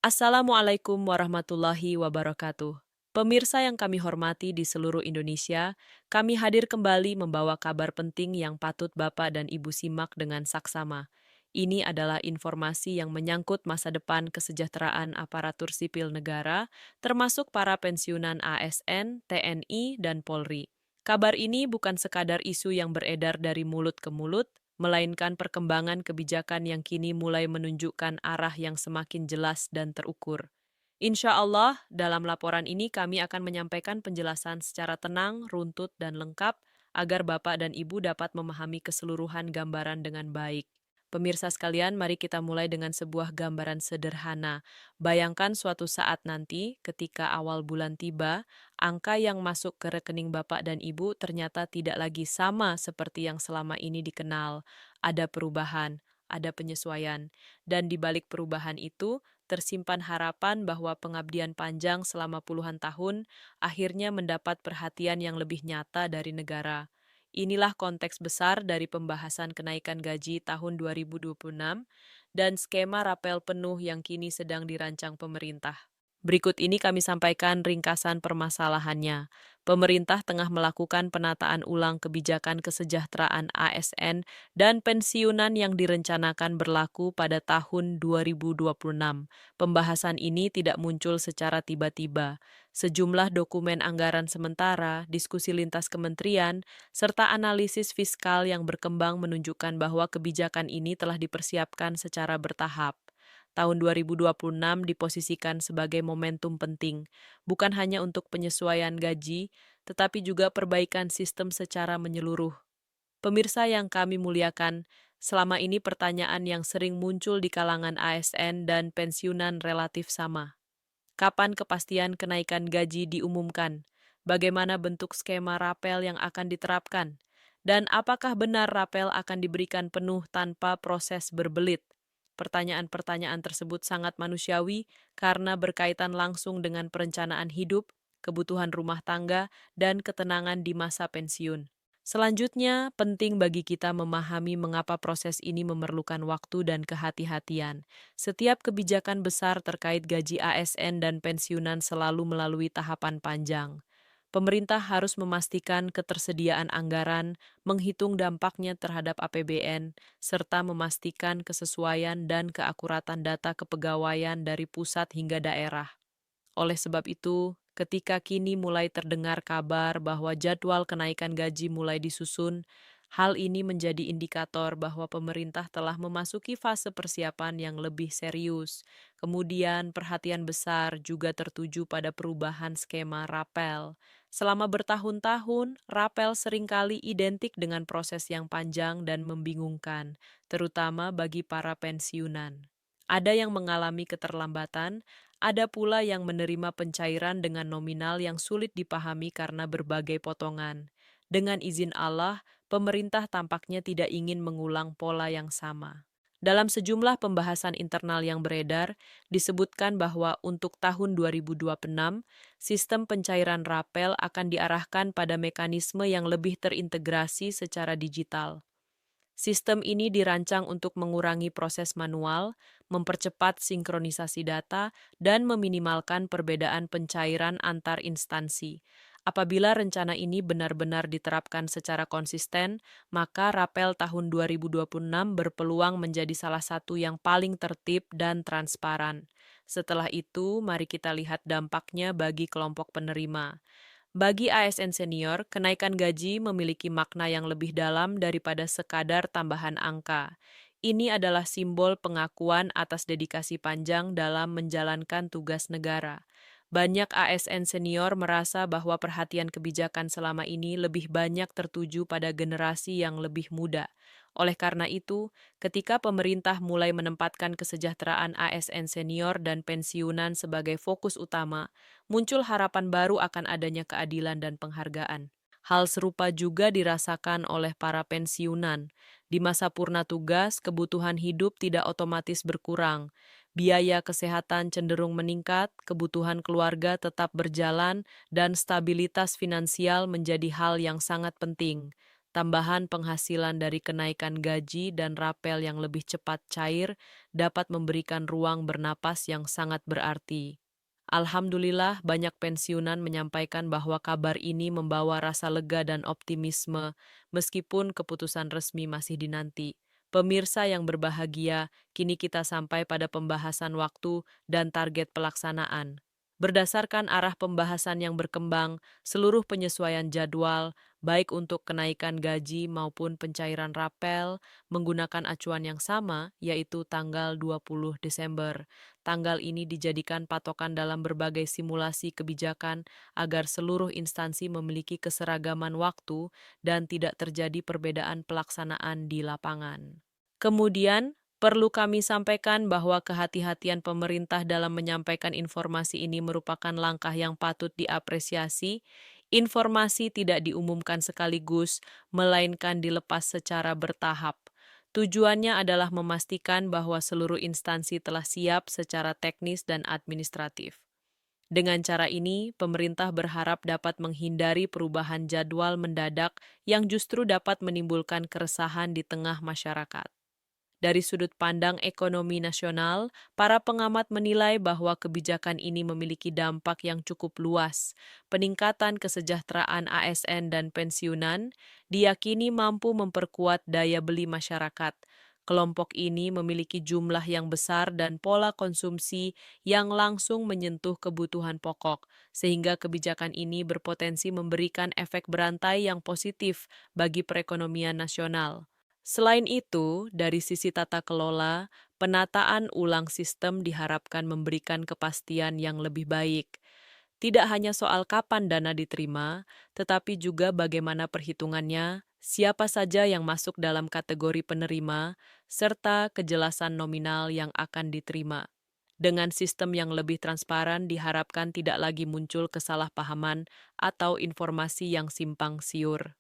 Assalamualaikum warahmatullahi wabarakatuh. Pemirsa yang kami hormati di seluruh Indonesia, kami hadir kembali membawa kabar penting yang patut Bapak dan Ibu simak dengan saksama. Ini adalah informasi yang menyangkut masa depan kesejahteraan aparatur sipil negara, termasuk para pensiunan ASN, TNI, dan Polri. Kabar ini bukan sekadar isu yang beredar dari mulut ke mulut, melainkan perkembangan kebijakan yang kini mulai menunjukkan arah yang semakin jelas dan terukur. Insya Allah, dalam laporan ini kami akan menyampaikan penjelasan secara tenang, runtut, dan lengkap agar Bapak dan Ibu dapat memahami keseluruhan gambaran dengan baik. Pemirsa sekalian, mari kita mulai dengan sebuah gambaran sederhana. Bayangkan suatu saat nanti, ketika awal bulan tiba, angka yang masuk ke rekening Bapak dan Ibu ternyata tidak lagi sama seperti yang selama ini dikenal. Ada perubahan, ada penyesuaian, dan di balik perubahan itu tersimpan harapan bahwa pengabdian panjang selama puluhan tahun akhirnya mendapat perhatian yang lebih nyata dari negara. Inilah konteks besar dari pembahasan kenaikan gaji tahun 2026 dan skema rapel penuh yang kini sedang dirancang pemerintah. Berikut ini kami sampaikan ringkasan permasalahannya. Pemerintah tengah melakukan penataan ulang kebijakan kesejahteraan ASN dan pensiunan yang direncanakan berlaku pada tahun 2026. Pembahasan ini tidak muncul secara tiba-tiba. Sejumlah dokumen anggaran sementara, diskusi lintas kementerian, serta analisis fiskal yang berkembang menunjukkan bahwa kebijakan ini telah dipersiapkan secara bertahap. Tahun 2026 diposisikan sebagai momentum penting, bukan hanya untuk penyesuaian gaji, tetapi juga perbaikan sistem secara menyeluruh. Pemirsa yang kami muliakan, selama ini pertanyaan yang sering muncul di kalangan ASN dan pensiunan relatif sama. Kapan kepastian kenaikan gaji diumumkan? Bagaimana bentuk skema rapel yang akan diterapkan? Dan apakah benar rapel akan diberikan penuh tanpa proses berbelit? Pertanyaan-pertanyaan tersebut sangat manusiawi karena berkaitan langsung dengan perencanaan hidup, kebutuhan rumah tangga, dan ketenangan di masa pensiun. Selanjutnya, penting bagi kita memahami mengapa proses ini memerlukan waktu dan kehati-hatian. Setiap kebijakan besar terkait gaji ASN dan pensiunan selalu melalui tahapan panjang. Pemerintah harus memastikan ketersediaan anggaran, menghitung dampaknya terhadap APBN, serta memastikan kesesuaian dan keakuratan data kepegawaian dari pusat hingga daerah. Oleh sebab itu, ketika kini mulai terdengar kabar bahwa jadwal kenaikan gaji mulai disusun, hal ini menjadi indikator bahwa pemerintah telah memasuki fase persiapan yang lebih serius. Kemudian, perhatian besar juga tertuju pada perubahan skema rapel. Selama bertahun-tahun, rapel seringkali identik dengan proses yang panjang dan membingungkan, terutama bagi para pensiunan. Ada yang mengalami keterlambatan, ada pula yang menerima pencairan dengan nominal yang sulit dipahami karena berbagai potongan. Dengan izin Allah, pemerintah tampaknya tidak ingin mengulang pola yang sama. Dalam sejumlah pembahasan internal yang beredar, disebutkan bahwa untuk tahun 2026, sistem pencairan rapel akan diarahkan pada mekanisme yang lebih terintegrasi secara digital. Sistem ini dirancang untuk mengurangi proses manual, mempercepat sinkronisasi data, dan meminimalkan perbedaan pencairan antar instansi. Apabila rencana ini benar-benar diterapkan secara konsisten, maka rapel tahun 2026 berpeluang menjadi salah satu yang paling tertib dan transparan. Setelah itu, mari kita lihat dampaknya bagi kelompok penerima. Bagi ASN senior, kenaikan gaji memiliki makna yang lebih dalam daripada sekadar tambahan angka. Ini adalah simbol pengakuan atas dedikasi panjang dalam menjalankan tugas negara. Banyak ASN senior merasa bahwa perhatian kebijakan selama ini lebih banyak tertuju pada generasi yang lebih muda. Oleh karena itu, ketika pemerintah mulai menempatkan kesejahteraan ASN senior dan pensiunan sebagai fokus utama, muncul harapan baru akan adanya keadilan dan penghargaan. Hal serupa juga dirasakan oleh para pensiunan. Di masa purna tugas, kebutuhan hidup tidak otomatis berkurang. Biaya kesehatan cenderung meningkat, kebutuhan keluarga tetap berjalan, dan stabilitas finansial menjadi hal yang sangat penting. Tambahan penghasilan dari kenaikan gaji dan rapel yang lebih cepat cair dapat memberikan ruang bernapas yang sangat berarti. Alhamdulillah, banyak pensiunan menyampaikan bahwa kabar ini membawa rasa lega dan optimisme, meskipun keputusan resmi masih dinanti. Pemirsa yang berbahagia, kini kita sampai pada pembahasan waktu dan target pelaksanaan. Berdasarkan arah pembahasan yang berkembang, seluruh penyesuaian jadwal, baik untuk kenaikan gaji maupun pencairan rapel, menggunakan acuan yang sama, yaitu tanggal 20 Desember. Tanggal ini dijadikan patokan dalam berbagai simulasi kebijakan agar seluruh instansi memiliki keseragaman waktu dan tidak terjadi perbedaan pelaksanaan di lapangan. Kemudian, perlu kami sampaikan bahwa kehati-hatian pemerintah dalam menyampaikan informasi ini merupakan langkah yang patut diapresiasi. Informasi tidak diumumkan sekaligus, melainkan dilepas secara bertahap. Tujuannya adalah memastikan bahwa seluruh instansi telah siap secara teknis dan administratif. Dengan cara ini, pemerintah berharap dapat menghindari perubahan jadwal mendadak yang justru dapat menimbulkan keresahan di tengah masyarakat. Dari sudut pandang ekonomi nasional, para pengamat menilai bahwa kebijakan ini memiliki dampak yang cukup luas. Peningkatan kesejahteraan ASN dan pensiunan diyakini mampu memperkuat daya beli masyarakat. Kelompok ini memiliki jumlah yang besar dan pola konsumsi yang langsung menyentuh kebutuhan pokok, sehingga kebijakan ini berpotensi memberikan efek berantai yang positif bagi perekonomian nasional. Selain itu, dari sisi tata kelola, penataan ulang sistem diharapkan memberikan kepastian yang lebih baik. Tidak hanya soal kapan dana diterima, tetapi juga bagaimana perhitungannya, siapa saja yang masuk dalam kategori penerima, serta kejelasan nominal yang akan diterima. Dengan sistem yang lebih transparan, diharapkan tidak lagi muncul kesalahpahaman atau informasi yang simpang siur.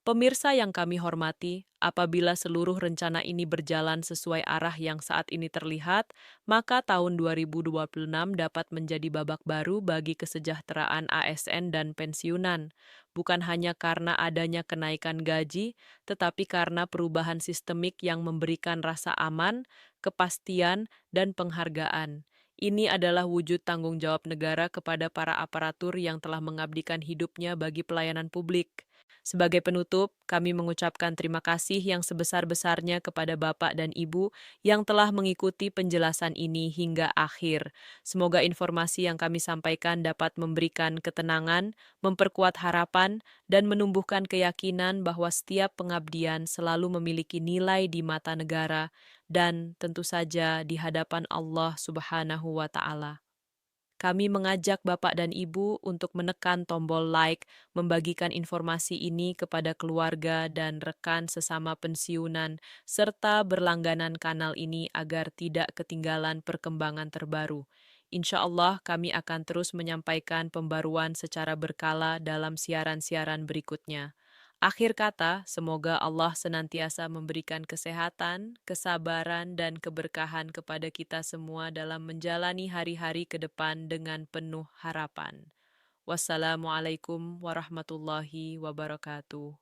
Pemirsa yang kami hormati, apabila seluruh rencana ini berjalan sesuai arah yang saat ini terlihat, maka tahun 2026 dapat menjadi babak baru bagi kesejahteraan ASN dan pensiunan, bukan hanya karena adanya kenaikan gaji, tetapi karena perubahan sistemik yang memberikan rasa aman, kepastian, dan penghargaan. Ini adalah wujud tanggung jawab negara kepada para aparatur yang telah mengabdikan hidupnya bagi pelayanan publik. Sebagai penutup, kami mengucapkan terima kasih yang sebesar-besarnya kepada Bapak dan Ibu yang telah mengikuti penjelasan ini hingga akhir. Semoga informasi yang kami sampaikan dapat memberikan ketenangan, memperkuat harapan, dan menumbuhkan keyakinan bahwa setiap pengabdian selalu memiliki nilai di mata negara dan tentu saja di hadapan Allah Subhanahu wa Ta'ala. Kami mengajak Bapak dan Ibu untuk menekan tombol like, membagikan informasi ini kepada keluarga dan rekan sesama pensiunan, serta berlangganan kanal ini agar tidak ketinggalan perkembangan terbaru. Insya Allah, kami akan terus menyampaikan pembaruan secara berkala dalam siaran-siaran berikutnya. Akhir kata, semoga Allah senantiasa memberikan kesehatan, kesabaran, dan keberkahan kepada kita semua dalam menjalani hari-hari ke depan dengan penuh harapan. Wassalamualaikum warahmatullahi wabarakatuh.